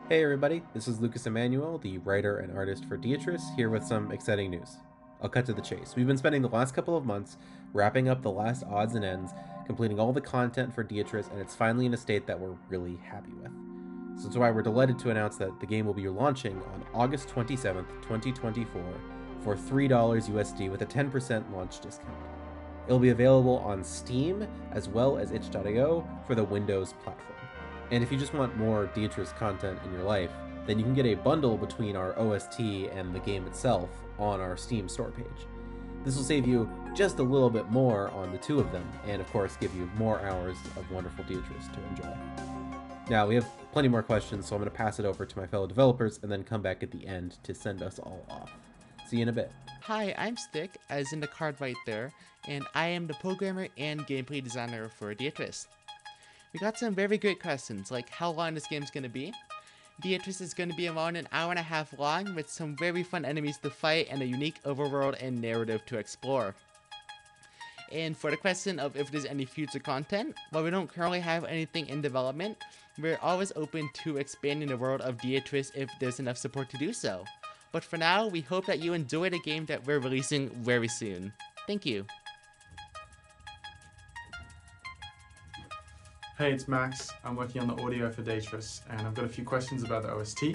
Hey everybody, this is Lucas Emmanuel, the writer and artist for Deitrus, here with some exciting news. I'll cut to the chase. We've been spending the last couple of months wrapping up the last odds and ends, completing all the content for Deitrus, and it's finally in a state that we're really happy with. So that's why we're delighted to announce that the game will be launching on August 27th, 2024 for $3 USD with a 10% launch discount. It'll be available on Steam as well as itch.io for the Windows platform. And if you just want more Deitrus content in your life, then you can get a bundle between our OST and the game itself on our Steam store page. This will save you just a little bit more on the two of them, and of course give you more hours of wonderful Deitrus to enjoy. Now, we have plenty more questions, so I'm going to pass it over to my fellow developers and then come back at the end to send us all off. See you in a bit. Hi, I'm Stick, as in the card right there, and I am the programmer and gameplay designer for Deitrus. We got some very great questions, like how long this game's going to be. Deitrus is going to be around an hour and a half long, with some very fun enemies to fight and a unique overworld and narrative to explore. And for the question of if there's any future content, while we don't currently have anything in development, we're always open to expanding the world of Deitrus if there's enough support to do so. But for now, we hope that you enjoy the game that we're releasing very soon. Thank you. Hey, it's Max. I'm working on the audio for Deitrus, and I've got a few questions about the OST.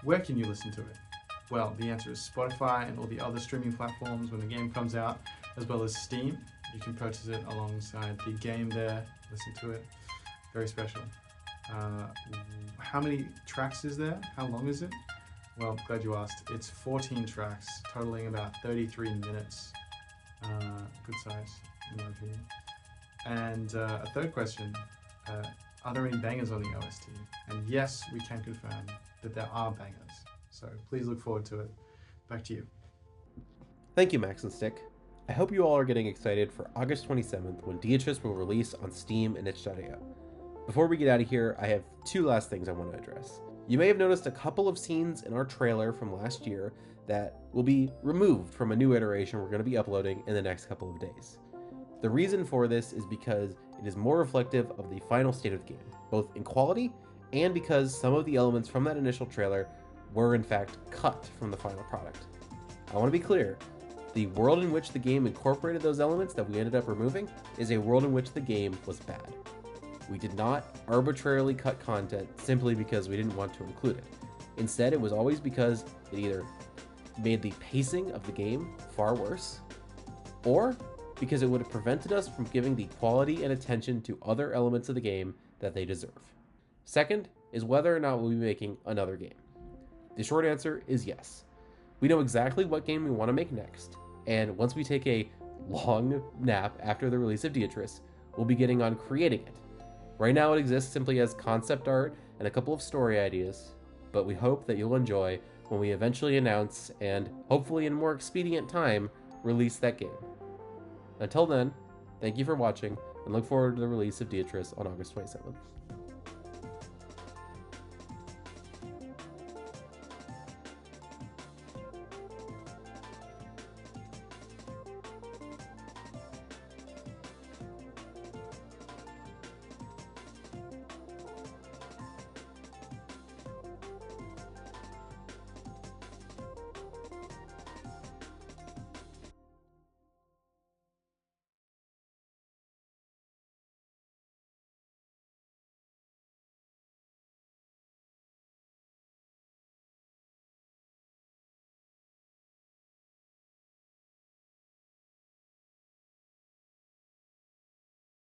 Where can you listen to it? Well, the answer is Spotify and all the other streaming platforms when the game comes out, as well as Steam. You can purchase it alongside the game there, listen to it. Very special. How many tracks is there? How long is it? Well, glad you asked. It's 14 tracks, totaling about 33 minutes. Good size, in my opinion. And a third question, are there any bangers on the OST? And yes, we can confirm that there are bangers. So please look forward to it. Back to you. Thank you, Max and Stick. I hope you all are getting excited for August 27th when Deitrus will release on Steam and itch.io. Before we get out of here, I have two last things I want to address. You may have noticed a couple of scenes in our trailer from last year that will be removed from a new iteration we're going to be uploading in the next couple of days. The reason for this is because it is more reflective of the final state of the game, both in quality and because some of the elements from that initial trailer were in fact cut from the final product. I want to be clear, the world in which the game incorporated those elements that we ended up removing is a world in which the game was bad. We did not arbitrarily cut content simply because we didn't want to include it. Instead, it was always because it either made the pacing of the game far worse, or because it would have prevented us from giving the quality and attention to other elements of the game that they deserve. Second is whether or not we'll be making another game. The short answer is yes. We know exactly what game we want to make next, and once we take a long nap after the release of Deitrus, we'll be getting on creating it. Right now it exists simply as concept art and a couple of story ideas, but we hope that you'll enjoy when we eventually announce and, hopefully in more expedient time, release that game. Until then, thank you for watching, and look forward to the release of Deitrus on August 27th.